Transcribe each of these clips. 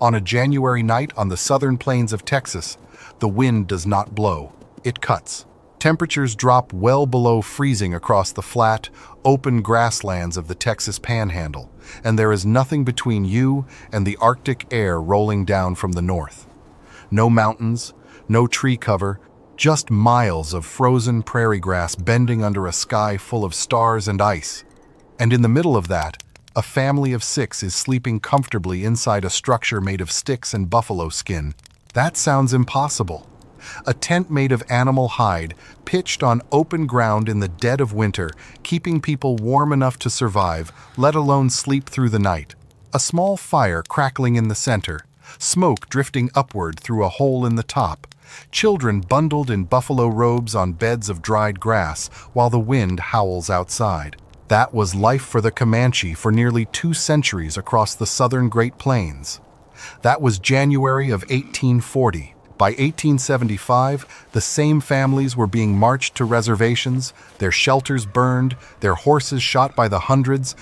On a January night on the southern plains of Texas, the wind does not blow, it cuts. Temperatures drop well below freezing across the flat, open grasslands of the Texas Panhandle, and there is nothing between you and the Arctic air rolling down from the north. No mountains, no tree cover, just miles of frozen prairie grass bending under a sky full of stars and ice. And in the middle of that, a family of 6 is sleeping comfortably inside a structure made of sticks and buffalo skin. That sounds impossible. A tent made of animal hide, pitched on open ground in the dead of winter, keeping people warm enough to survive, let alone sleep through the night. A small fire crackling in the center, smoke drifting upward through a hole in the top. Children bundled in buffalo robes on beds of dried grass while the wind howls outside. That was life for the Comanche for nearly 2 centuries across the southern Great Plains. That was January of 1840. By 1875, the same families were being marched to reservations, their shelters burned, their horses shot by the hundreds,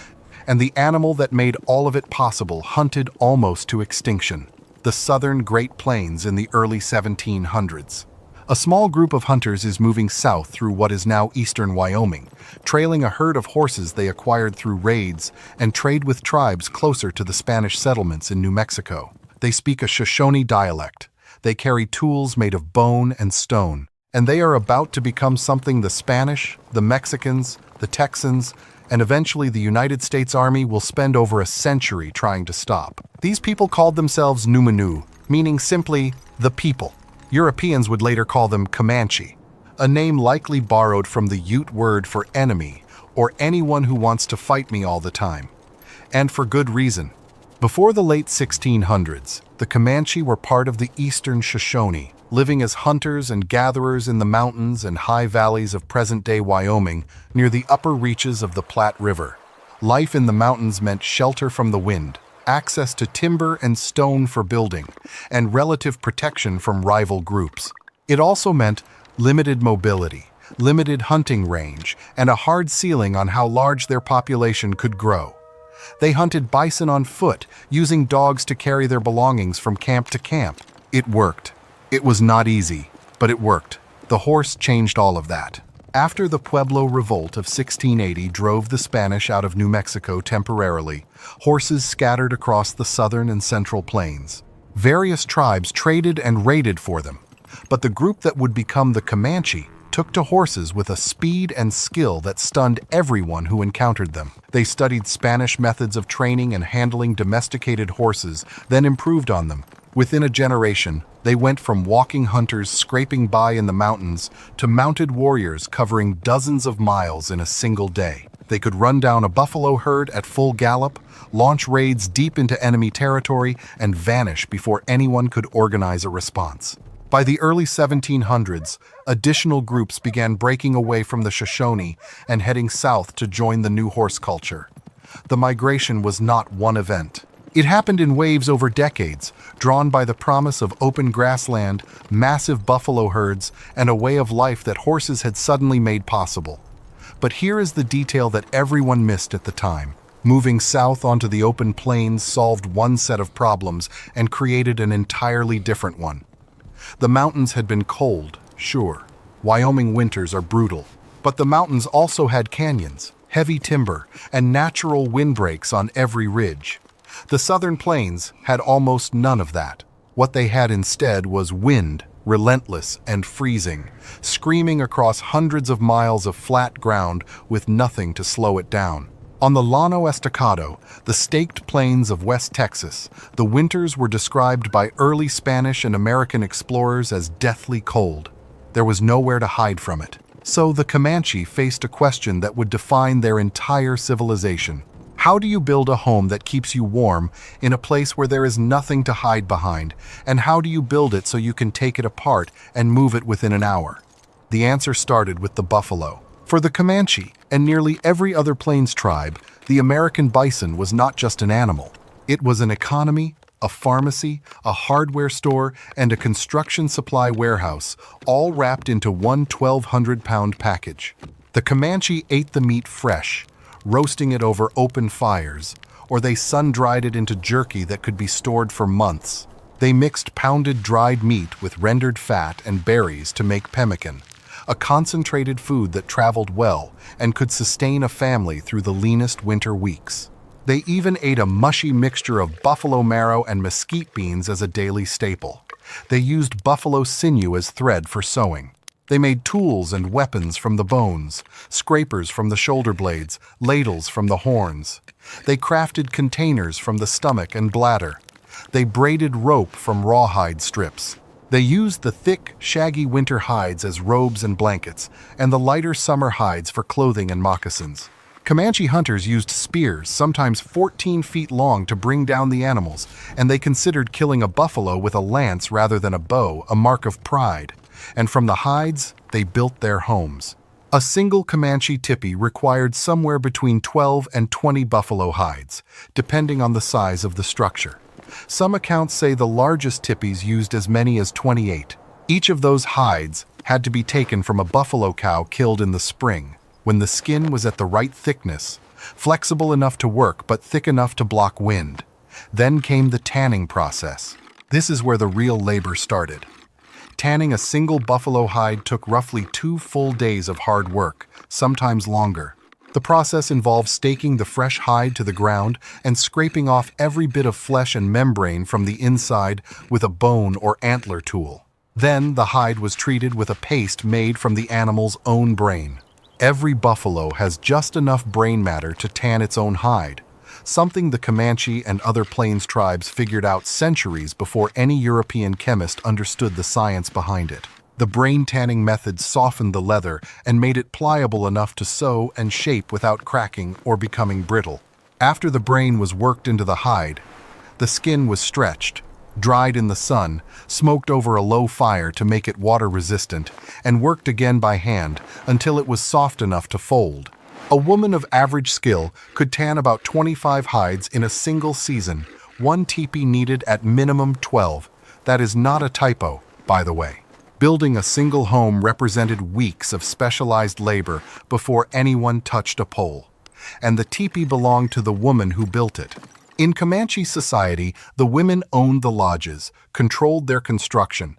and the animal that made all of it possible hunted almost to extinction: the southern Great Plains in the early 1700s. A small group of hunters is moving south through what is now eastern Wyoming, trailing a herd of horses they acquired through raids and trade with tribes closer to the Spanish settlements in New Mexico. They speak a Shoshone dialect. They carry tools made of bone and stone, and they are about to become something the Spanish, the Mexicans, the Texans, and eventually the United States Army will spend over a century trying to stop. These people called themselves Numanu, meaning simply the people. Europeans would later call them Comanche, a name likely borrowed from the Ute word for enemy, or anyone who wants to fight me all the time. And for good reason. Before the late 1600s, the Comanche were part of the eastern Shoshone, living as hunters and gatherers in the mountains and high valleys of present-day Wyoming near the upper reaches of the Platte River. Life in the mountains meant shelter from the wind, access to timber and stone for building, and relative protection from rival groups. It also meant limited mobility, limited hunting range, and a hard ceiling on how large their population could grow. They hunted bison on foot, using dogs to carry their belongings from camp to camp. It worked. It was not easy, but it worked. The horse changed all of that. After the Pueblo Revolt of 1680 drove the Spanish out of New Mexico temporarily, horses scattered across the southern and central plains. Various tribes traded and raided for them, but the group that would become the Comanche took to horses with a speed and skill that stunned everyone who encountered them. They studied Spanish methods of training and handling domesticated horses, then improved on them. Within a generation, they went from walking hunters scraping by in the mountains to mounted warriors covering dozens of miles in a single day. They could run down a buffalo herd at full gallop, launch raids deep into enemy territory, and vanish before anyone could organize a response. By the early 1700s, additional groups began breaking away from the Shoshone and heading south to join the new horse culture. The migration was not one event. It happened in waves over decades, drawn by the promise of open grassland, massive buffalo herds, and a way of life that horses had suddenly made possible. But here is the detail that everyone missed at the time. Moving south onto the open plains solved one set of problems and created an entirely different one. The mountains had been cold, sure. Wyoming winters are brutal. But the mountains also had canyons, heavy timber, and natural windbreaks on every ridge. The southern plains had almost none of that. What they had instead was wind, relentless and freezing, screaming across hundreds of miles of flat ground with nothing to slow it down. On the Llano Estacado, the staked plains of West Texas, the winters were described by early Spanish and American explorers as deathly cold. There was nowhere to hide from it. So the Comanche faced a question that would define their entire civilization. How do you build a home that keeps you warm in a place where there is nothing to hide behind? And how do you build it so you can take it apart and move it within an hour? The answer started with the buffalo. For the Comanche and nearly every other plains tribe, the American bison was not just an animal. It was an economy, a pharmacy, a hardware store, and a construction supply warehouse, all wrapped into one 1,200-pound package. The Comanche ate the meat fresh, roasting it over open fires, or they sun-dried it into jerky that could be stored for months. They mixed pounded dried meat with rendered fat and berries to make pemmican, a concentrated food that traveled well and could sustain a family through the leanest winter weeks. They even ate a mushy mixture of buffalo marrow and mesquite beans as a daily staple. They used buffalo sinew as thread for sewing. They made tools and weapons from the bones, scrapers from the shoulder blades, ladles from the horns. They crafted containers from the stomach and bladder. They braided rope from rawhide strips. They used the thick, shaggy winter hides as robes and blankets, and the lighter summer hides for clothing and moccasins. Comanche hunters used spears, sometimes 14 feet long, to bring down the animals, and they considered killing a buffalo with a lance rather than a bow a mark of pride. And from the hides, they built their homes. A single Comanche tipi required somewhere between 12 and 20 buffalo hides, depending on the size of the structure. Some accounts say the largest tipis used as many as 28. Each of those hides had to be taken from a buffalo cow killed in the spring, when the skin was at the right thickness, flexible enough to work but thick enough to block wind. Then came the tanning process. This is where the real labor started. Tanning a single buffalo hide took roughly 2 full days of hard work, sometimes longer. The process involved staking the fresh hide to the ground and scraping off every bit of flesh and membrane from the inside with a bone or antler tool. Then the hide was treated with a paste made from the animal's own brain. Every buffalo has just enough brain matter to tan its own hide, something the Comanche and other plains tribes figured out centuries before any European chemist understood the science behind it. The brain tanning method softened the leather and made it pliable enough to sew and shape without cracking or becoming brittle. After the brain was worked into the hide, the skin was stretched, dried in the sun, smoked over a low fire to make it water-resistant, and worked again by hand until it was soft enough to fold. A woman of average skill could tan about 25 hides in a single season. One teepee needed at minimum 12. That is not a typo, by the way. Building a single home represented weeks of specialized labor before anyone touched a pole. And the teepee belonged to the woman who built it. In Comanche society, the women owned the lodges, controlled their construction,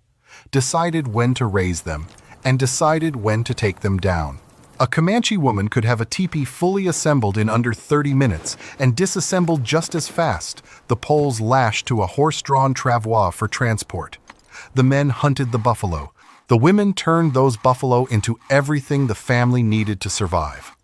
decided when to raise them, and decided when to take them down. A Comanche woman could have a teepee fully assembled in under 30 minutes and disassembled just as fast, the poles lashed to a horse-drawn travois for transport. The men hunted the buffalo. The women turned those buffalo into everything the family needed to survive.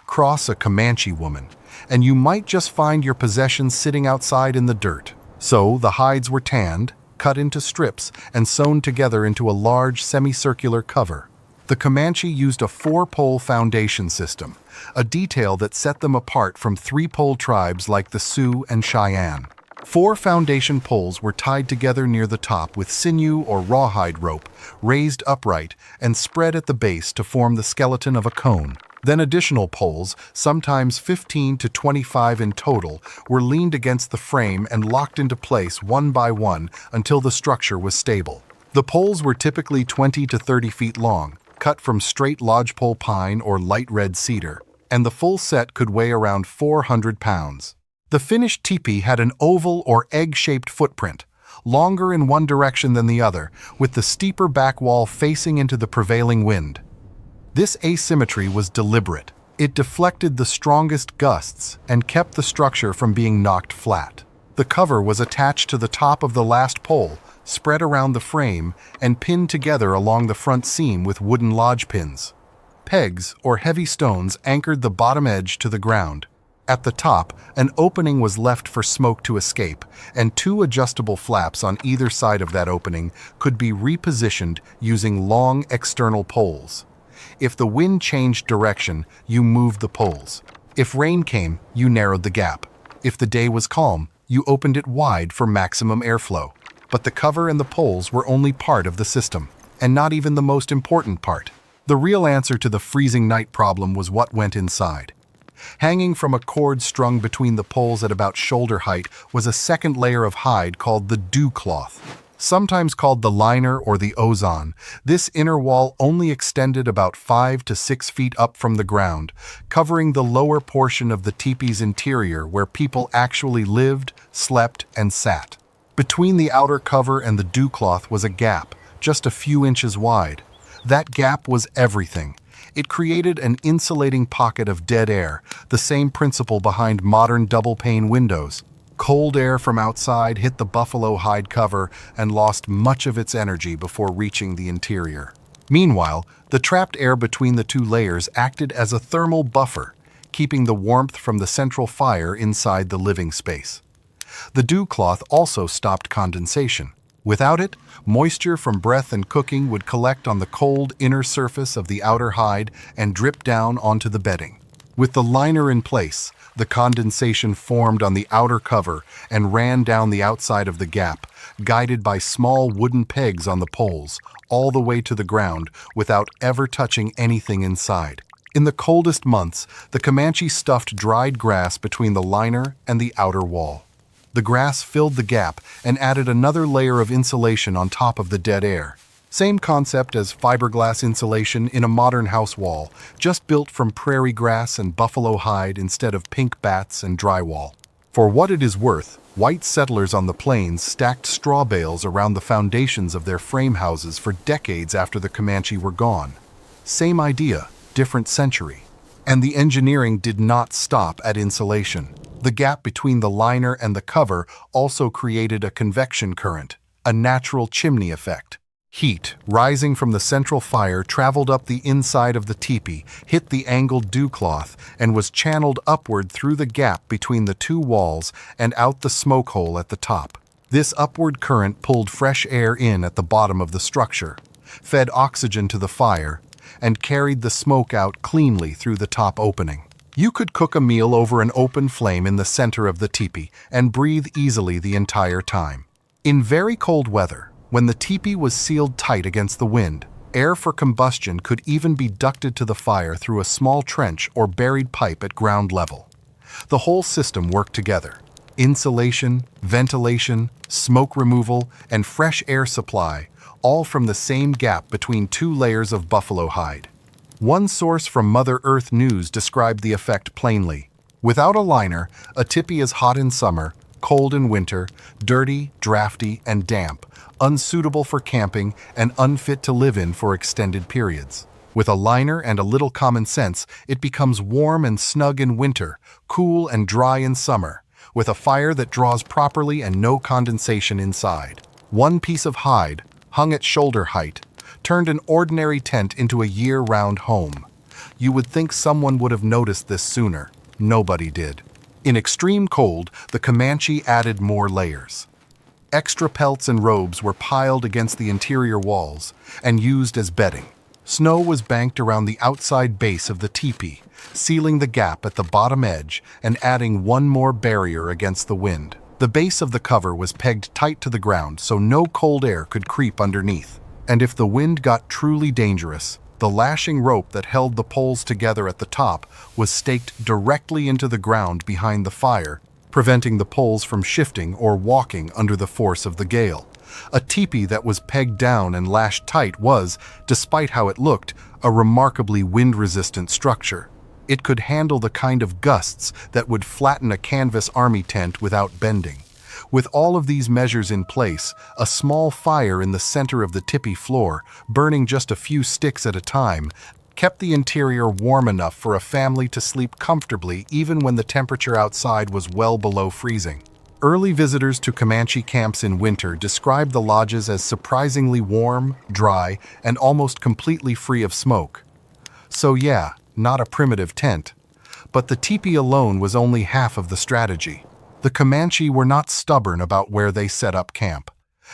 Cross a Comanche woman, and you might just find your possessions sitting outside in the dirt. So the hides were tanned, cut into strips, and sewn together into a large semicircular cover. The Comanche used a 4-pole foundation system, a detail that set them apart from 3-pole tribes like the Sioux and Cheyenne. 4 foundation poles were tied together near the top with sinew or rawhide rope, raised upright and spread at the base to form the skeleton of a cone. Then additional poles, sometimes 15 to 25 in total, were leaned against the frame and locked into place one by one until the structure was stable. The poles were typically 20 to 30 feet long, cut from straight lodgepole pine or light red cedar, and the full set could weigh around 400 pounds. The finished teepee had an oval or egg-shaped footprint, longer in one direction than the other, with the steeper back wall facing into the prevailing wind. This asymmetry was deliberate. It deflected the strongest gusts and kept the structure from being knocked flat. The cover was attached to the top of the last pole, spread around the frame, and pinned together along the front seam with wooden lodge pins. Pegs, or heavy stones, anchored the bottom edge to the ground. At the top, an opening was left for smoke to escape, and 2 adjustable flaps on either side of that opening could be repositioned using long external poles. If the wind changed direction, you moved the poles. If rain came, you narrowed the gap. If the day was calm, you opened it wide for maximum airflow. But the cover and the poles were only part of the system, and not even the most important part. The real answer to the freezing night problem was what went inside. Hanging from a cord strung between the poles at about shoulder height was a second layer of hide called the dew cloth. Sometimes called the liner or the ozone, this inner wall only extended about 5 to 6 feet up from the ground, covering the lower portion of the teepee's interior where people actually lived, slept, and sat. Between the outer cover and the dew cloth was a gap, just a few inches wide. That gap was everything. It created an insulating pocket of dead air, the same principle behind modern double-pane windows. Cold air from outside hit the buffalo hide cover and lost much of its energy before reaching the interior. Meanwhile, the trapped air between the two layers acted as a thermal buffer, keeping the warmth from the central fire inside the living space. The dew cloth also stopped condensation. Without it, moisture from breath and cooking would collect on the cold inner surface of the outer hide and drip down onto the bedding. With the liner in place, the condensation formed on the outer cover and ran down the outside of the gap, guided by small wooden pegs on the poles, all the way to the ground without ever touching anything inside. In the coldest months, the Comanche stuffed dried grass between the liner and the outer wall. The grass filled the gap and added another layer of insulation on top of the dead air. Same concept as fiberglass insulation in a modern house wall, just built from prairie grass and buffalo hide instead of pink bats and drywall. For what it is worth, white settlers on the plains stacked straw bales around the foundations of their frame houses for decades after the Comanche were gone. Same idea, different century. And the engineering did not stop at insulation. The gap between the liner and the cover also created a convection current, a natural chimney effect. Heat, rising from the central fire, traveled up the inside of the teepee, hit the angled dew cloth, and was channeled upward through the gap between the two walls and out the smoke hole at the top. This upward current pulled fresh air in at the bottom of the structure, fed oxygen to the fire, and carried the smoke out cleanly through the top opening. You could cook a meal over an open flame in the center of the teepee and breathe easily the entire time. In very cold weather, when the teepee was sealed tight against the wind, air for combustion could even be ducted to the fire through a small trench or buried pipe at ground level. The whole system worked together. Insulation, ventilation, smoke removal, and fresh air supply, all from the same gap between two layers of buffalo hide. One source from Mother Earth News described the effect plainly. Without a liner, a teepee is hot in summer, cold in winter, dirty, drafty, and damp, unsuitable for camping, and unfit to live in for extended periods. With a liner and a little common sense, it becomes warm and snug in winter, cool and dry in summer, with a fire that draws properly and no condensation inside. One piece of hide, hung at shoulder height, turned an ordinary tent into a year-round home. You would think someone would have noticed this sooner. Nobody did. In extreme cold, the Comanche added more layers. Extra pelts and robes were piled against the interior walls and used as bedding. Snow was banked around the outside base of the teepee, sealing the gap at the bottom edge and adding one more barrier against the wind. The base of the cover was pegged tight to the ground so no cold air could creep underneath. And if the wind got truly dangerous, the lashing rope that held the poles together at the top was staked directly into the ground behind the fire, preventing the poles from shifting or walking under the force of the gale. A teepee that was pegged down and lashed tight was, despite how it looked, a remarkably wind-resistant structure. It could handle the kind of gusts that would flatten a canvas army tent without bending. With all of these measures in place, a small fire in the center of the teepee floor, burning just a few sticks at a time, kept the interior warm enough for a family to sleep comfortably even when the temperature outside was well below freezing. Early visitors to Comanche camps in winter described the lodges as surprisingly warm, dry, and almost completely free of smoke. So yeah, not a primitive tent. But the teepee alone was only half of the strategy. The Comanche were not stubborn about where they set up camp.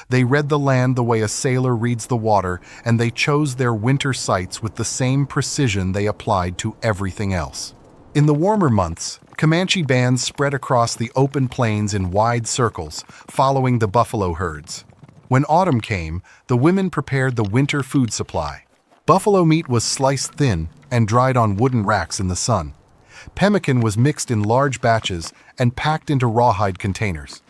They read the land the way a sailor reads the water, and they chose their winter sites with the same precision they applied to everything else. In the warmer months, Comanche bands spread across the open plains in wide circles, following the buffalo herds. When autumn came, the women prepared the winter food supply. Buffalo meat was sliced thin and dried on wooden racks in the sun. Pemmican was mixed in large batches and packed into rawhide containers.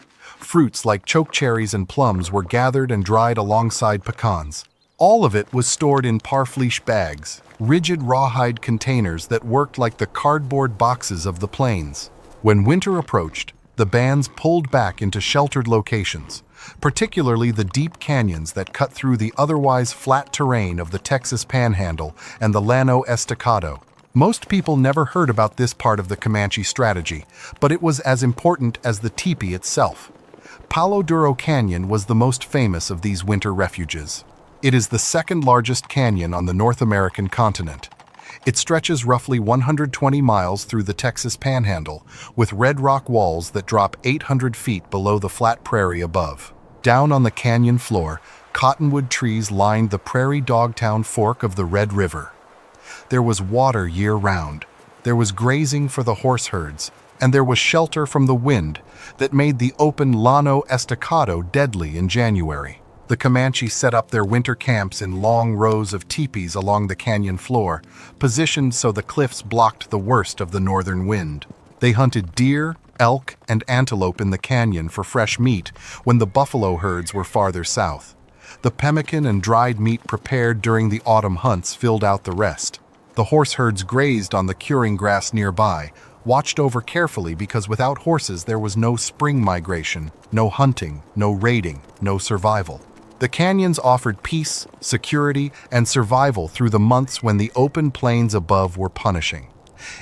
Fruits like chokecherries and plums were gathered and dried alongside pecans. All of it was stored in parfleche bags, rigid rawhide containers that worked like the cardboard boxes of the plains. When winter approached, the bands pulled back into sheltered locations, particularly the deep canyons that cut through the otherwise flat terrain of the Texas Panhandle and the Llano Estacado. Most people never heard about this part of the Comanche strategy, but it was as important as the Tipi itself. Palo Duro Canyon was the most famous of these winter refuges. It is the second largest canyon on the North American continent. It stretches roughly 120 miles through the Texas Panhandle, with red rock walls that drop 800 feet below the flat prairie above. Down on the canyon floor, cottonwood trees lined the Prairie Dogtown fork of the Red River. There was water year-round, there was grazing for the horse herds, and there was shelter from the wind that made the open Llano Estacado deadly in January. The Comanche set up their winter camps in long rows of tipis along the canyon floor, positioned so the cliffs blocked the worst of the northern wind. They hunted deer, elk, and antelope in the canyon for fresh meat when the buffalo herds were farther south. The pemmican and dried meat prepared during the autumn hunts filled out the rest. The horse herds grazed on the curing grass nearby, watched over carefully because without horses there was no spring migration, no hunting, no raiding, no survival. The canyons offered peace, security, and survival through the months when the open plains above were punishing.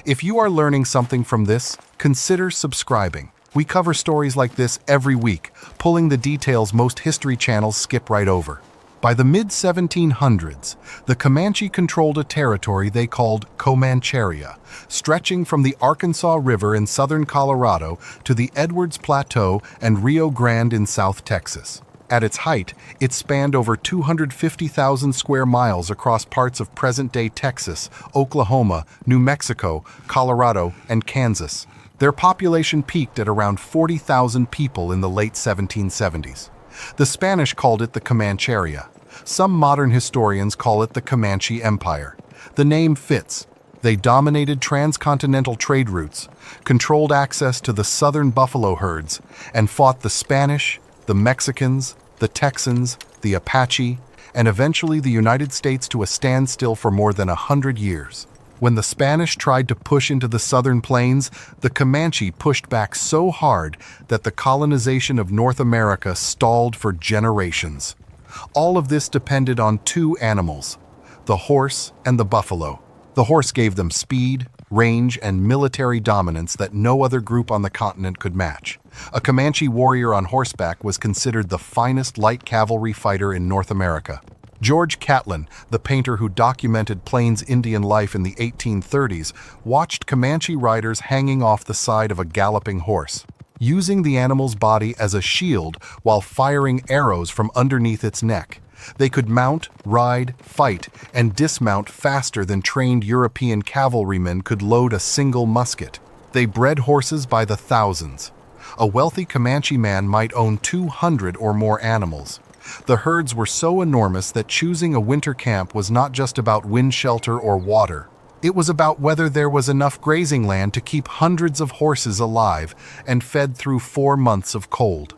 If you are learning something from this, consider subscribing. We cover stories like this every week, pulling the details most history channels skip right over. By the mid-1700s, the Comanche controlled a territory they called Comancheria, stretching from the Arkansas River in southern Colorado to the Edwards Plateau and Rio Grande in South Texas. At its height, it spanned over 250,000 square miles across parts of present-day Texas, Oklahoma, New Mexico, Colorado, and Kansas. Their population peaked at around 40,000 people in the late 1770s. The Spanish called it the Comancheria. Some modern historians call it the Comanche Empire. The name fits. They dominated transcontinental trade routes, controlled access to the southern buffalo herds, and fought the Spanish, the Mexicans, the Texans, the Apache, and eventually the United States to a standstill for more than 100 years. When the Spanish tried to push into the southern plains, the Comanche pushed back so hard that the colonization of North America stalled for generations. All of this depended on two animals, the horse and the buffalo. The horse gave them speed, range, and military dominance that no other group on the continent could match. A Comanche warrior on horseback was considered the finest light cavalry fighter in North America. George Catlin, the painter who documented Plains Indian life in the 1830s, watched Comanche riders hanging off the side of a galloping horse, using the animal's body as a shield while firing arrows from underneath its neck. They could mount, ride, fight, and dismount faster than trained European cavalrymen could load a single musket. They bred horses by the thousands. A wealthy Comanche man might own 200 or more animals. The herds were so enormous that choosing a winter camp was not just about wind shelter or water. It was about whether there was enough grazing land to keep hundreds of horses alive and fed through 4 months of cold.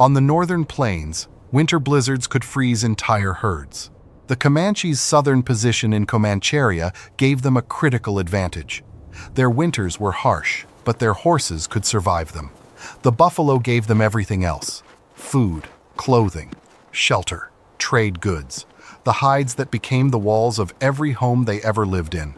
On the northern plains, winter blizzards could freeze entire herds. The Comanche's southern position in Comancheria gave them a critical advantage. Their winters were harsh, but their horses could survive them. The buffalo gave them everything else: food, clothing, shelter, trade goods, the hides that became the walls of every home they ever lived in.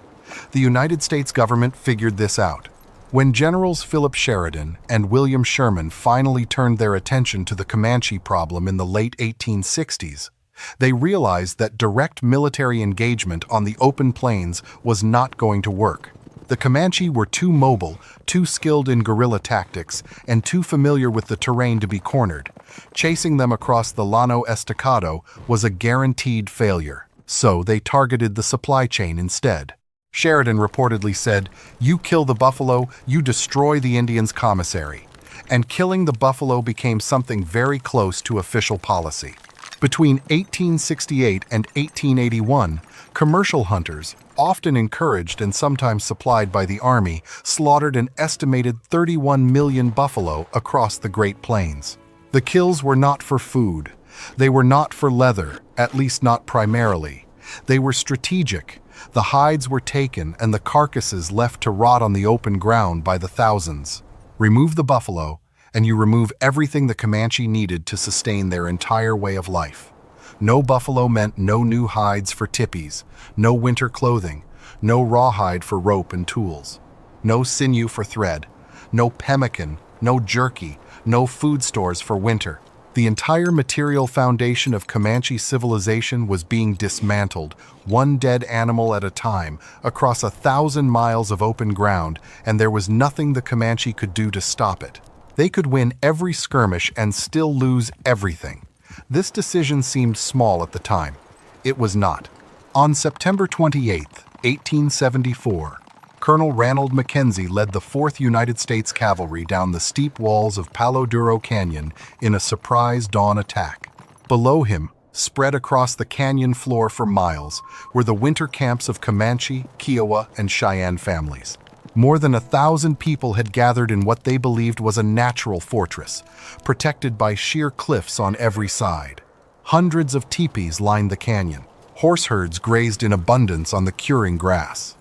The United States government figured this out. When Generals Philip Sheridan and William Sherman finally turned their attention to the Comanche problem in the late 1860s, they realized that direct military engagement on the open plains was not going to work. The Comanche were too mobile, too skilled in guerrilla tactics, and too familiar with the terrain to be cornered. Chasing them across the Llano Estacado was a guaranteed failure, so they targeted the supply chain instead. Sheridan reportedly said, "You kill the buffalo, you destroy the Indians' commissary." And killing the buffalo became something very close to official policy. Between 1868 and 1881, commercial hunters, often encouraged and sometimes supplied by the Army, slaughtered an estimated 31 million buffalo across the Great Plains. The kills were not for food. They were not for leather, at least not primarily. They were strategic. The hides were taken and the carcasses left to rot on the open ground by the thousands. Remove the buffalo, and you remove everything the Comanche needed to sustain their entire way of life. No buffalo meant no new hides for tipis, no winter clothing, no rawhide for rope and tools, no sinew for thread, no pemmican, no jerky, no food stores for winter. The entire material foundation of Comanche civilization was being dismantled, one dead animal at a time, across 1,000 miles of open ground, and there was nothing the Comanche could do to stop it. They could win every skirmish and still lose everything. This decision seemed small at the time. It was not. On September 28, 1874, Colonel Ranald Mackenzie led the 4th United States Cavalry down the steep walls of Palo Duro Canyon in a surprise dawn attack. Below him, spread across the canyon floor for miles, were the winter camps of Comanche, Kiowa, and Cheyenne families. More than 1,000 people had gathered in what they believed was a natural fortress, protected by sheer cliffs on every side. Hundreds of tipis lined the canyon. Horse herds grazed in abundance on the curing grass.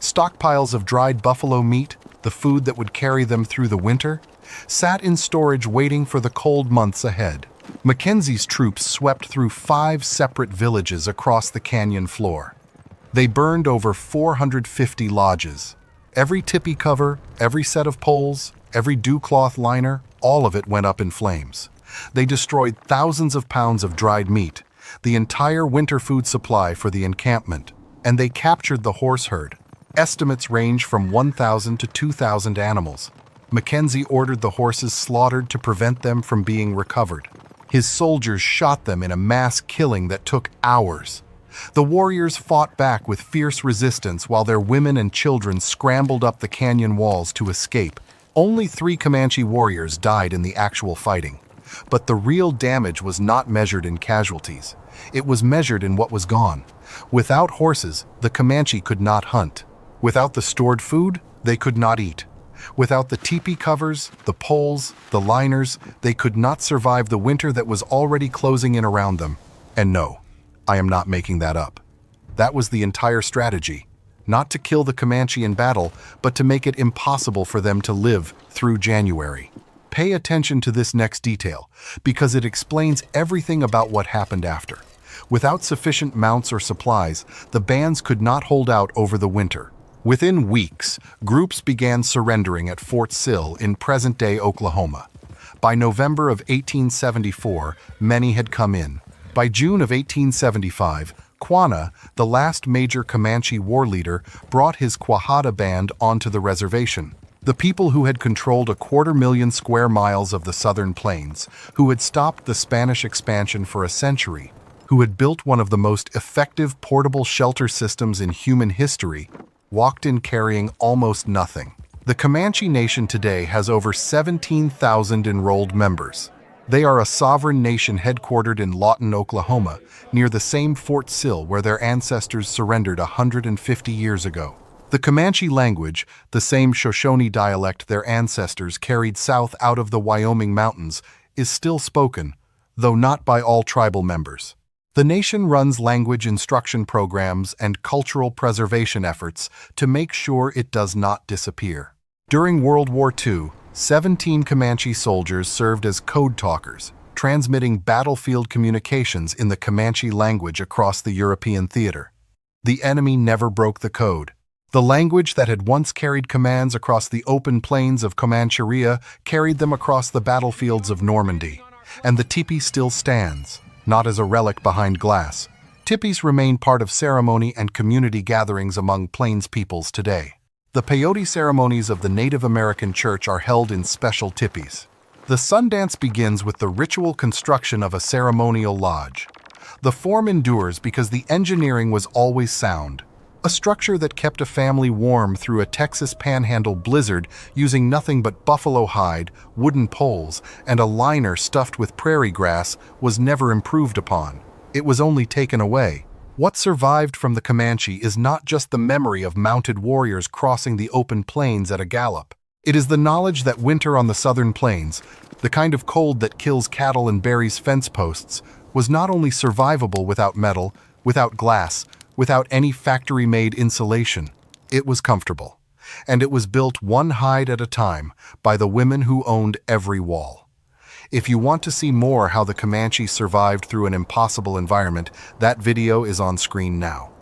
Stockpiles of dried buffalo meat, the food that would carry them through the winter, sat in storage waiting for the cold months ahead. Mackenzie's troops swept through 5 separate villages across the canyon floor. They burned over 450 lodges. Every tipi cover, every set of poles, every dew cloth liner, all of it went up in flames. They destroyed thousands of pounds of dried meat, the entire winter food supply for the encampment, and they captured the horse herd. Estimates range from 1,000 to 2,000 animals. Mackenzie ordered the horses slaughtered to prevent them from being recovered. His soldiers shot them in a mass killing that took hours. The warriors fought back with fierce resistance while their women and children scrambled up the canyon walls to escape. Only 3 Comanche warriors died in the actual fighting. But the real damage was not measured in casualties. It was measured in what was gone. Without horses, the Comanche could not hunt. Without the stored food, they could not eat. Without the teepee covers, the poles, the liners, they could not survive the winter that was already closing in around them. And no, I am not making that up. That was the entire strategy. Not to kill the Comanche in battle, but to make it impossible for them to live through January. Pay attention to this next detail, because it explains everything about what happened after. Without sufficient mounts or supplies, the bands could not hold out over the winter. Within weeks, groups began surrendering at Fort Sill in present-day Oklahoma. By November of 1874, many had come in. By June of 1875, Quanah, the last major Comanche war leader, brought his Quahada band onto the reservation. The people who had controlled 250,000 square miles of the southern plains, who had stopped the Spanish expansion for a century, who had built one of the most effective portable shelter systems in human history, walked in carrying almost nothing. The Comanche Nation today has over 17,000 enrolled members. They are a sovereign nation headquartered in Lawton, Oklahoma, near the same Fort Sill where their ancestors surrendered 150 years ago. The Comanche language, the same Shoshone dialect their ancestors carried south out of the Wyoming mountains, is still spoken, though not by all tribal members. The nation runs language instruction programs and cultural preservation efforts to make sure it does not disappear. During World War II, 17 Comanche soldiers served as code talkers, transmitting battlefield communications in the Comanche language across the European theater. The enemy never broke the code. The language that had once carried commands across the open plains of Comancheria carried them across the battlefields of Normandy, and the Tipi still stands. Not as a relic behind glass. Tipis remain part of ceremony and community gatherings among Plains peoples today. The peyote ceremonies of the Native American Church are held in special tipis. The Sundance begins with the ritual construction of a ceremonial lodge. The form endures because the engineering was always sound. A structure that kept a family warm through a Texas Panhandle blizzard using nothing but buffalo hide, wooden poles, and a liner stuffed with prairie grass was never improved upon. It was only taken away. What survived from the Comanche is not just the memory of mounted warriors crossing the open plains at a gallop. It is the knowledge that winter on the southern plains, the kind of cold that kills cattle and buries fence posts, was not only survivable without metal, without glass, without any factory-made insulation. It was comfortable. And it was built one hide at a time by the women who owned every wall. If you want to see more how the Comanche survived through an impossible environment, that video is on screen now.